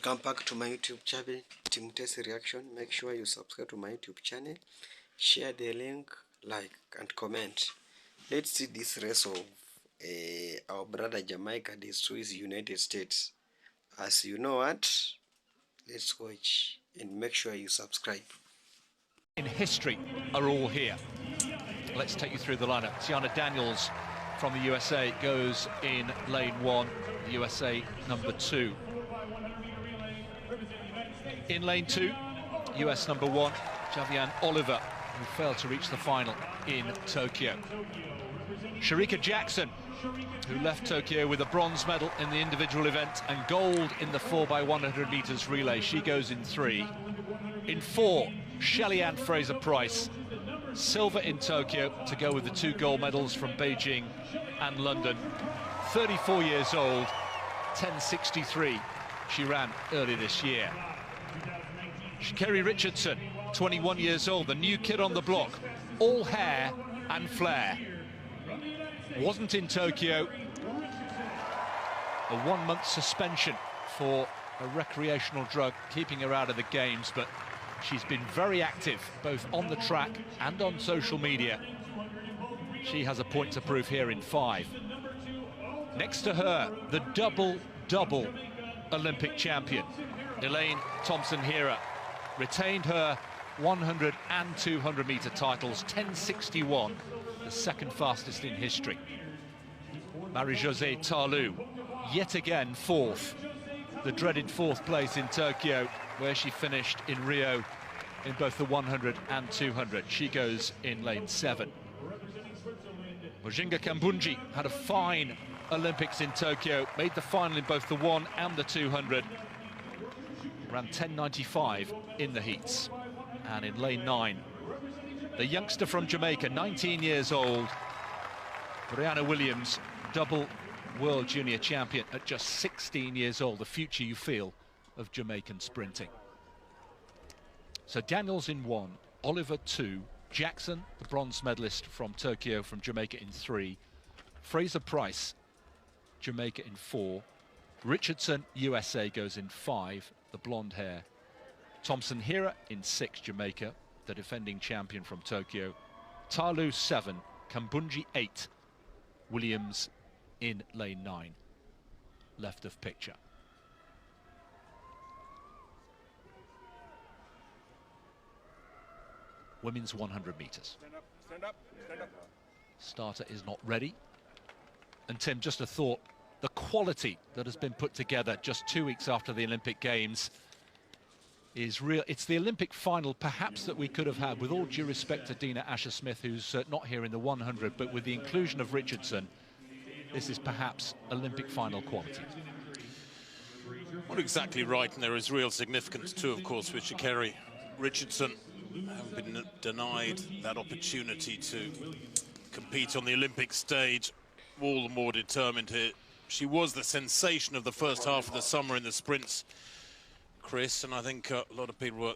Welcome back to my YouTube channel, Team Test Reaction. Make sure you subscribe to my YouTube channel, share the link, like and comment. Let's see this race of our brother Jamaica destroys United States. As you know what, let's watch and make sure you subscribe. In history are all here. Let's take you through the lineup. Tiana Daniels from the USA goes in lane 1, the USA number 2. In lane 2, US number 1, Javian Oliver, who failed to reach the final in Tokyo. Shericka Jackson, who left Tokyo with a bronze medal in the individual event and gold in the 4x100 meters relay. She goes in 3. In 4, Shelly-Ann Fraser-Pryce, silver in Tokyo to go with the 2 gold medals from Beijing and London. 34 years old, 10:63 she ran earlier this year. Sha'Carri Richardson, 21 years old, the new kid on the block, all hair and flair. Wasn't in Tokyo. A 1-month suspension for a recreational drug keeping her out of the games, but she's been very active both on the track and on social media. She has a point to prove here in 5. Next to her, the double Olympic champion, Elaine Thompson-Herah, retained her 100 and 200 meter titles, 10:61, the second fastest in history. Marie-Josée Tarlou, yet again 4th, the dreaded 4th place in Tokyo, where she finished in Rio in both the 100 and 200. She goes in lane 7. Mujinga Kambundji had a fine Olympics in Tokyo, made the final in both the 1 and the 200. Ran 10:95 in the heats. And in lane 9, the youngster from Jamaica, 19 years old, Brianna Williams, double world junior champion at just 16 years old, the future you feel of Jamaican sprinting. So Daniels in 1, Oliver 2, Jackson, the bronze medalist from Tokyo from Jamaica in 3, Fraser-Pryce, Jamaica in 4, Richardson, USA goes in 5, the blonde hair, Thompson-Herah in 6, Jamaica, the defending champion from Tokyo, Tarlou 7, Kambundji 8, Williams in lane 9, left of picture. Women's 100 meters. Stand up. Starter is not ready. And Tim, just a thought, the quality that has been put together just 2 weeks after the Olympic Games is real. It's the Olympic final perhaps that we could have had, with all due respect to Dina Asher-Smith, who's not here in the 100, but with the inclusion of Richardson, this is perhaps Olympic final quality. Well, exactly right, and there is real significance too, of course, with Sha'Carri Richardson having been denied that opportunity to compete on the Olympic stage. All the more determined here. She was the sensation of the first half of the summer in the sprints, Chris, and I think a lot of people were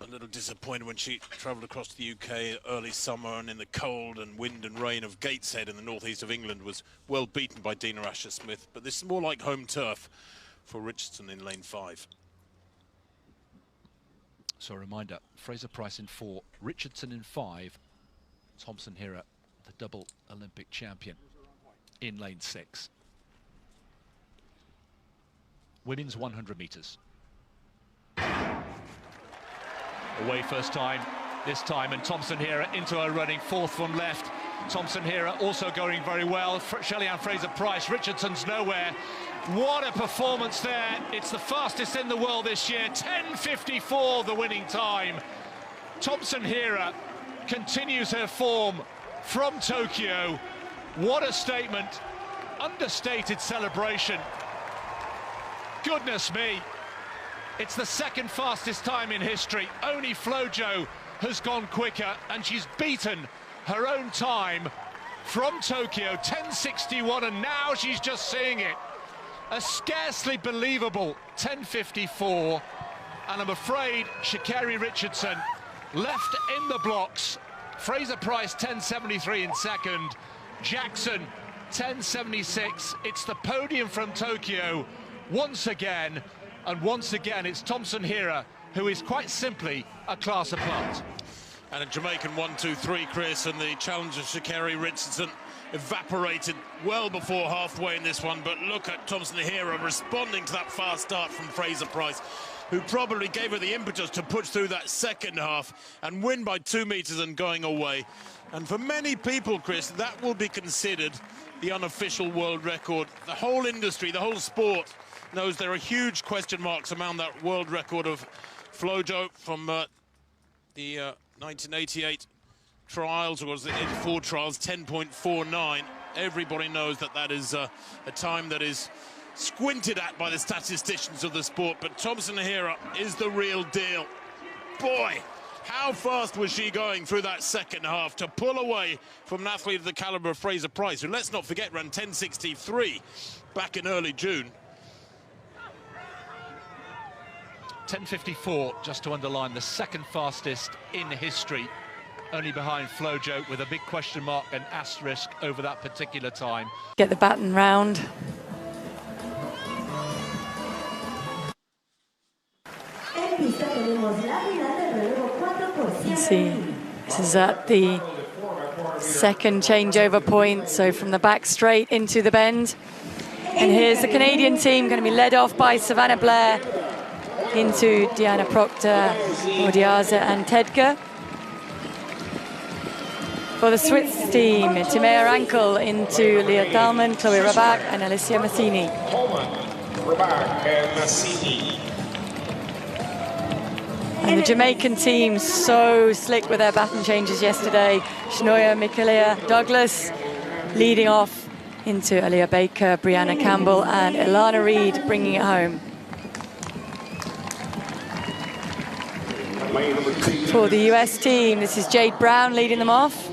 a little disappointed when she travelled across the UK early summer and in the cold and wind and rain of Gateshead in the northeast of England was well beaten by Dina Asher-Smith. But this is more like home turf for Richardson in lane 5. So a reminder, Fraser-Pryce in 4, Richardson in 5, Thompson-Herah, the double Olympic champion, in lane 6. Women's 100 meters. Away first time, this time, and Thompson-Herah into her running, 4th from left. Thompson-Herah also going very well. Shelly-Ann Fraser-Pryce, Richardson's nowhere. What a performance there. It's the fastest in the world this year. 10:54 the winning time. Thompson-Herah continues her form from Tokyo. What a statement. Understated celebration. Goodness me. It's the 2nd fastest time in history. Only Flojo has gone quicker, and she's beaten her own time from Tokyo, 10:61, and now she's just seeing it. A scarcely believable 10:54, and I'm afraid Sha'Carri Richardson left in the blocks. Fraser-Pryce 10:73 in 2nd, Jackson 10:76. It's the podium from Tokyo once again. And once again, it's Thompson Hera, who is quite simply a class apart. And a Jamaican 1-2-3, Chris, and the challenger Sha'Carri Richardson evaporated well before halfway in this one. But look at Thompson Hera responding to that fast start from Fraser Price, who probably gave her the impetus to push through that second half and win by 2 meters and going away. And for many people, Chris, that will be considered the unofficial world record. The whole industry, the whole sport knows there are huge question marks around that world record of Flojo from the 1988 trials, or was it 84 trials, 10.49. Everybody knows that that is a time that is squinted at by the statisticians of the sport, but Thompson Hera is the real deal. Boy, how fast was she going through that second half to pull away from an athlete of the caliber of Fraser Price, who, let's not forget, ran 10.63 back in early June. 10.54, just to underline, the second fastest in history, only behind Flojo, with a big question mark and asterisk over that particular time. Get the baton round. You see, this is at the second changeover point, so from the back straight into the bend. And here's the Canadian team, going to be led off by Savannah Blair into Diana Proctor, Odiaza and Tedka. For the Swiss team, Timea Rankel into Leah Thalman, Chloe Rabach and Alicia Massini. And the Jamaican team, so slick with their baton changes yesterday. Shanoya Michaela Douglas leading off into Aliyah Baker, Brianna Campbell and Ilana Reid bringing it home. For the US team, this is Jade Brown leading them off.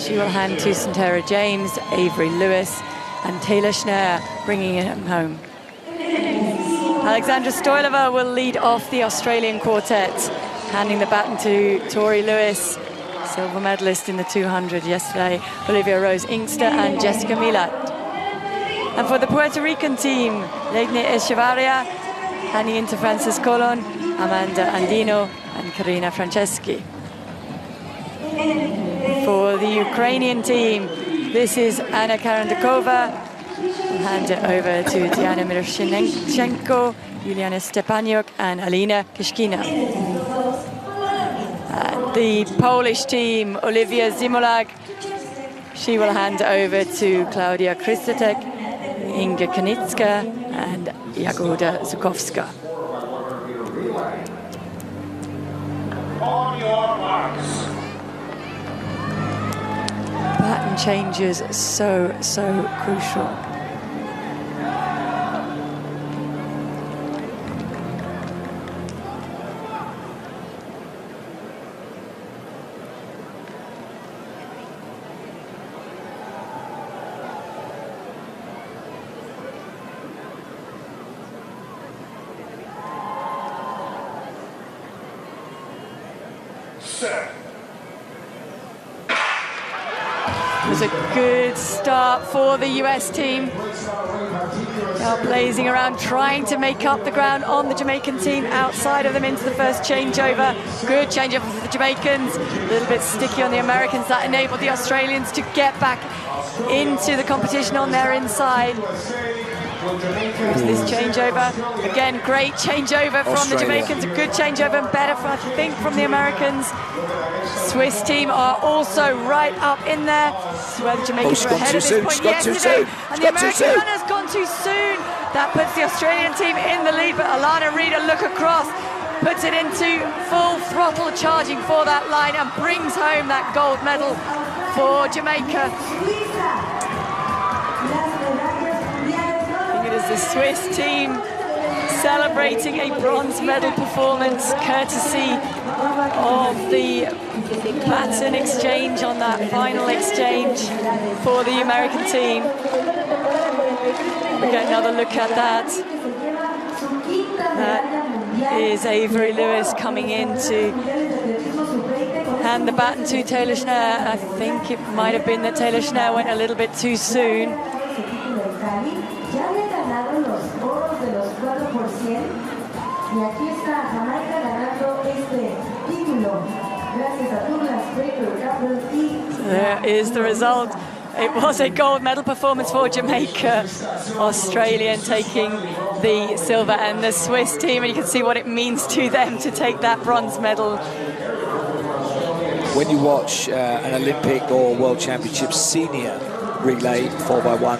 She will hand to Santera James, Avery Lewis and Taylor Schneer bringing it home. Alexandra Stoilova will lead off the Australian quartet, handing the baton to Tori Lewis, silver medalist in the 200 yesterday, Olivia Rose Inkster and Jessica Milat. And for the Puerto Rican team, Legne Echevarria, handing into Frances Colon, Amanda Andino and Karina Franceschi. For the Ukrainian team, this is Anna Karandakova. We'll hand it over to Diana Miroshnichenko, Yuliana Stepaniuk and Alina Kishkina. The Polish team, Olivia Zimolag, she will hand over to Klaudia Kristatek, Inga Kanitska and Jagoda Zukowska. On your marks. Baton changes so crucial. It was a good start for the US team. They are blazing around, trying to make up the ground on the Jamaican team outside of them into the first changeover. Good changeover for the Jamaicans. A little bit sticky on the Americans. That enabled the Australians to get back into the competition on their inside. This changeover, again, great changeover from the Jamaicans, a good changeover and better, I think, from the Americans. Swiss team are also right up in there. This is where the Jamaicans were ahead at this point yesterday, and the American runner's gone too soon. That puts the Australian team in the lead, but Alana Reid, a look across, puts it into full throttle charging for that line and brings home that gold medal for Jamaica. The Swiss team celebrating a bronze medal performance courtesy of the baton exchange on that final exchange for the American team. We get another look at that. That is Avery Lewis coming in to hand the baton to Taylor Schneer. I think it might have been that Taylor Schneer went a little bit too soon. Y aquí está Jamaica ganando este título. Gracias a Douglas, Baker, Gabriel y... There is the result. It was a gold medal performance for Jamaica. Australian taking the silver, and the Swiss team, and you can see what it means to them to take that bronze medal. When you watch an Olympic or World Championships senior relay 4x1,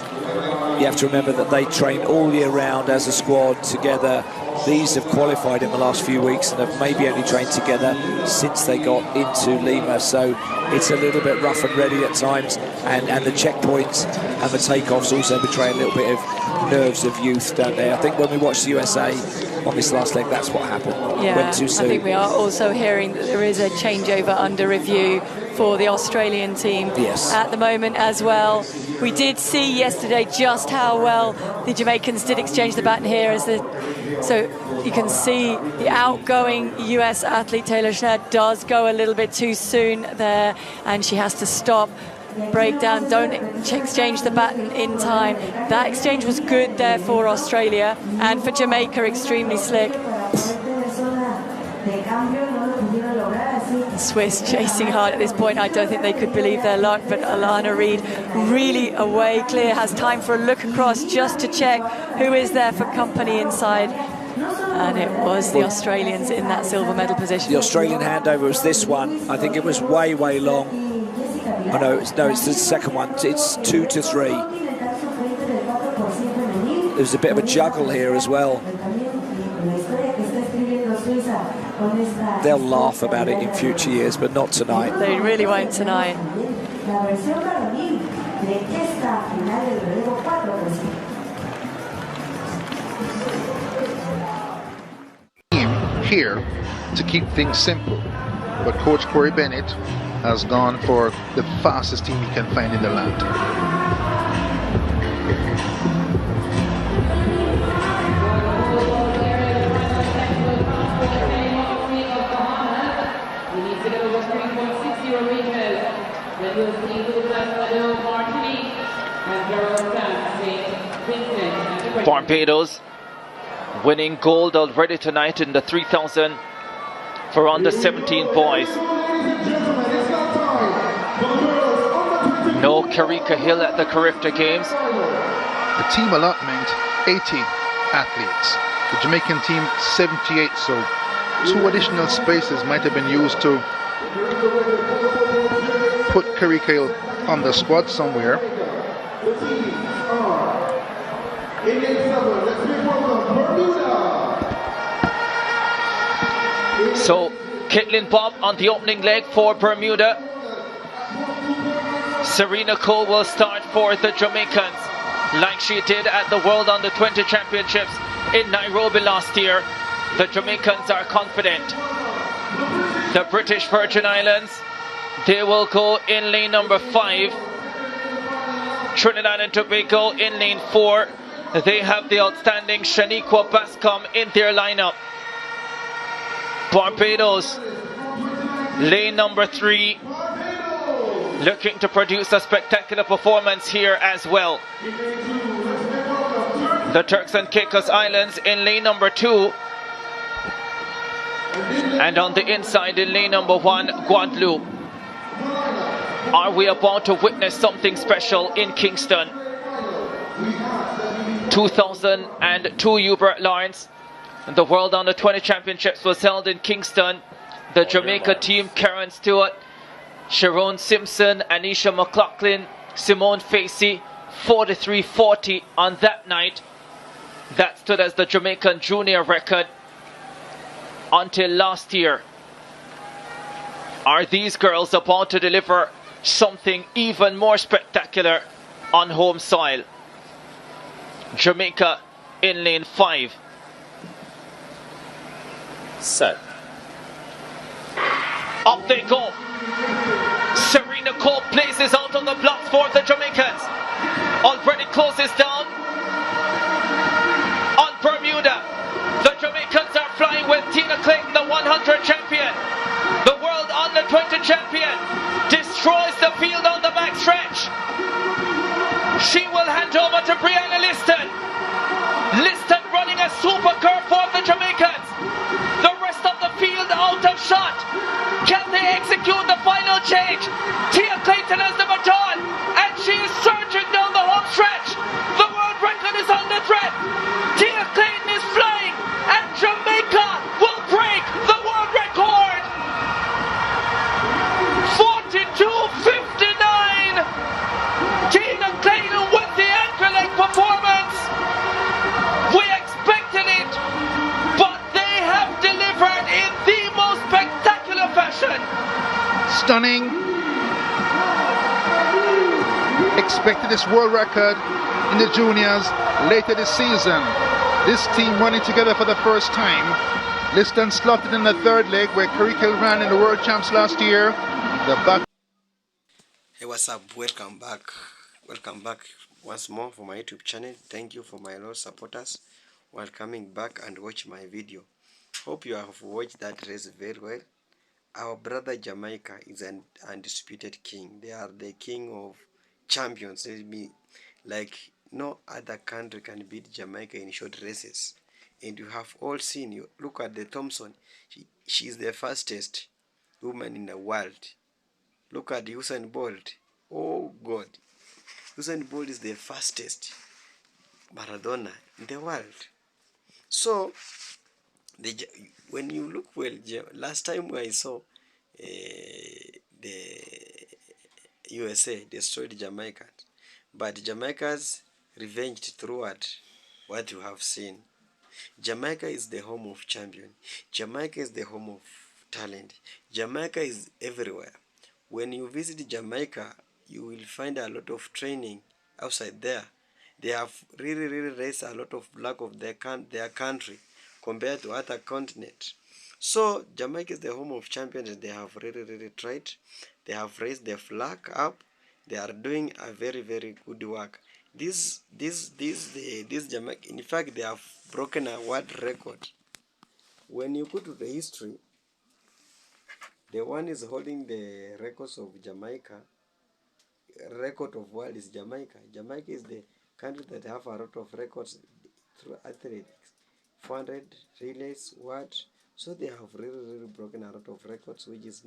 you have to remember that they train all year round as a squad together. These have qualified in the last few weeks and have maybe only trained together since they got into Lima, so it's a little bit rough and ready at times, and the checkpoints and the takeoffs also betray a little bit of nerves of youth, don't they? I think when we watched the USA on this last leg, that's what happened. Yeah, went too soon. I think we are also hearing that there is a changeover under review for the Australian team at the moment as well. We did see yesterday just how well the Jamaicans did exchange the baton here, so you can see the outgoing US athlete Taylor Schneid does go a little bit too soon there, and she has to stop, break down, don't exchange the baton in time. That exchange was good there for Australia, and for Jamaica, extremely slick. The Swiss chasing hard at this point. I don't think they could believe their luck, but Alana Reid really away clear, has time for a look across just to check who is there for company inside. And it was the Australians in that silver medal position. The Australian handover was this one. I think it was way long. Oh no, it's the second one. It's 2 to 3. There's a bit of a juggle here as well. They'll laugh about it in future years, but not tonight. They really won't tonight. Here to keep things simple, but Coach Corey Bennett has gone for the fastest team he can find in the land. Barbados winning gold already tonight in the 3,000 for under 17 boys. No Karika Hill at the Carifta Games. The team allotment, 80 athletes. The Jamaican team, 78, so 2 additional spaces might have been used to put Karika Hill on the squad somewhere. So, Caitlin Bob on the opening leg for Bermuda. Serena Cole will start for the Jamaicans, like she did at the World Under-20 Championships in Nairobi last year. The Jamaicans are confident. The British Virgin Islands, they will go in lane number 5. Trinidad and Tobago in lane 4. They have the outstanding Shaniqua Bascom in their lineup. Barbados, lane number 3, looking to produce a spectacular performance here as well. The Turks and Caicos Islands in lane number 2. And on the inside in lane number 1, Guadeloupe. Are we about to witness something special in Kingston? 2002 Hubert Lawrence. The World Under-20 Championships was held in Kingston. The Jamaica team, Karen Stewart, Sharon Simpson, Anisha McLaughlin, Simone Facey, 43-40 on that night. That stood as the Jamaican junior record until last year. Are these girls about to deliver something even more spectacular on home soil? Jamaica in lane 5. Set. Up they go. Serena Cole places out on the blocks for the Jamaicans. Already closes down on Bermuda. The Jamaicans are flying with Tina Clayton, the 100 champion. The World Under-20 champion destroys the field on the backstretch. She will hand over to Brianna Liston. Liston running a super curve for the Jamaicans. Stunning. Expected this world record in the juniors later this season. This team running together for the first time. Liston slotted in the third leg where Curricle ran in the world champs last year. The back. Hey, what's up? Welcome back once more for my YouTube channel. Thank you for my loyal supporters while coming back and watch my video. Hope you have watched that race very well. Our brother Jamaica is an undisputed king. They are the king of champions. Like no other country can beat Jamaica in short races. And you have all seen, you look at the Thompson. She is the fastest woman in the world. Look at Usain Bolt. Oh God. Usain Bolt is the fastest Maradona in the world. So, when you look well, last time I saw the USA destroyed Jamaica, but Jamaica's revenged throughout what you have seen. Jamaica is the home of champion. Jamaica is the home of talent. Jamaica is everywhere. When you visit Jamaica, you will find a lot of training outside there. They have really raised a lot of black of their country compared to other continents. So Jamaica is the home of champions, and they have really tried. They have raised their flag up. They are doing a very good work. This Jamaica, in fact, they have broken a world record. When you go to the history, the one is holding the records of Jamaica. Record of world is Jamaica. Jamaica is the country that have a lot of records through athletics, 400 relays, what. So they have really broken a lot of records, which is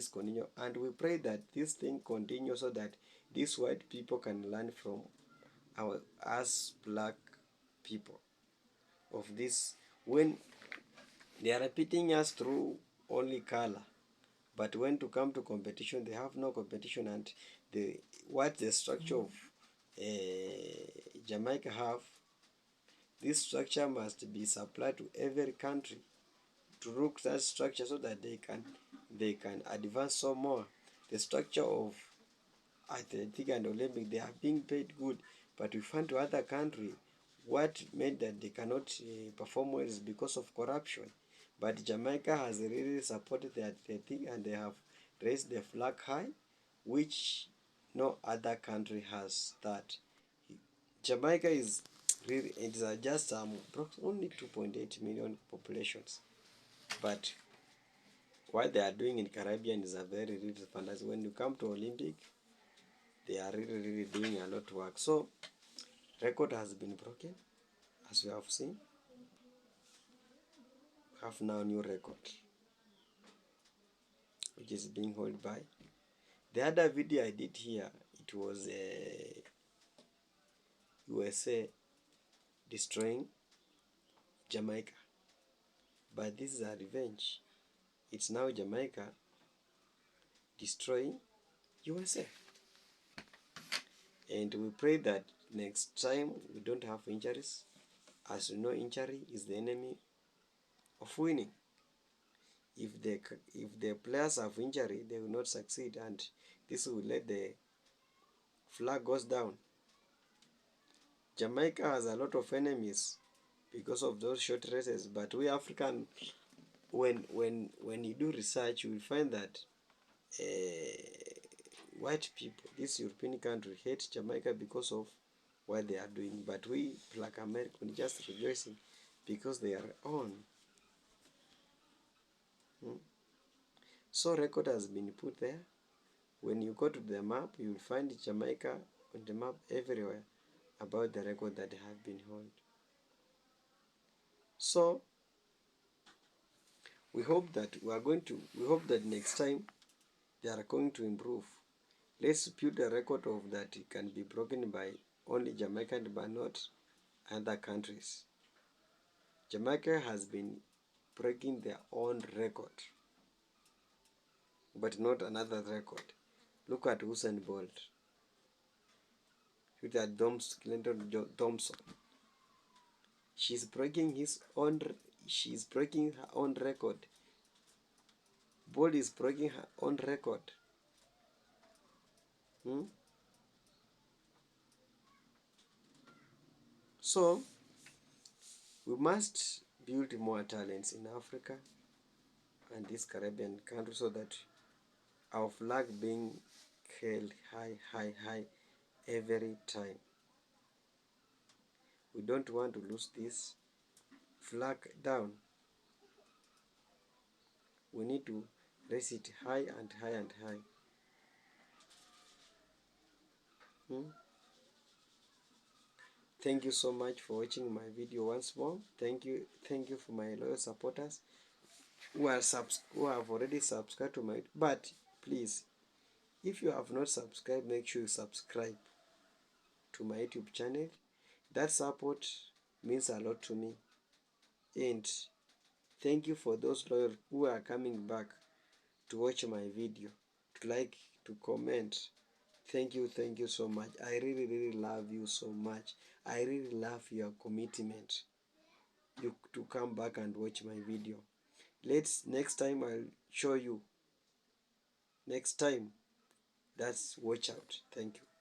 continue. And we pray that this thing continues so that these white people can learn from us black people of this. When they are repeating us through only color, but when to come to competition, they have no competition. And what the structure of Jamaica have, this structure must be supplied to every country to look that structure so that they can advance some more. The structure of athletic and Olympic, they are being paid good, but we find to other country what made that they cannot perform well is because of corruption. But Jamaica has really supported the athletic, and they have raised the flag high, which no other country has that. Jamaica is really, it is just only 2.8 million populations, but what they are doing in Caribbean is a very fantastic. When you come to Olympic, they are really doing a lot of work. So record has been broken, as we have seen. We have now new record, which is being held by. The other video I did here, it was USA destroying Jamaica, but this is a revenge. It's now Jamaica destroying USA, and we pray that next time we don't have injuries, as you know, injury is the enemy of winning. If the players have injury, they will not succeed, and this will let the flag goes down. Jamaica has a lot of enemies because of those short races, but we African, when you do research, you will find that white people, this European country, hate Jamaica because of what they are doing, but we black Americans just rejoicing because they are on. So record has been put there. When you go to the map, you will find Jamaica on the map everywhere about the record that have been held. So we hope that next time they are going to improve. Let's put a record of that it can be broken by only Jamaica but not other countries. Jamaica has been breaking their own record, but not another record. Look at Usain Bolt. Look at Clinton Thompson. She's breaking her own record ball is breaking her own record. So we must build more talents in Africa and this Caribbean country so that our flag being held high every time. We don't want to lose this flag down. We need to raise it high and high and high. Thank you so much for watching my video once more. Thank you for my loyal supporters who have already subscribed to my. But please, if you have not subscribed, make sure you subscribe to my YouTube channel. That support means a lot to me. And thank you for those loyal who are coming back to watch my video, to like, to comment. Thank you so much. I really love you so much. I really love your commitment to come back and watch my video. Next time I'll show you. Next time, that's watch out. Thank you.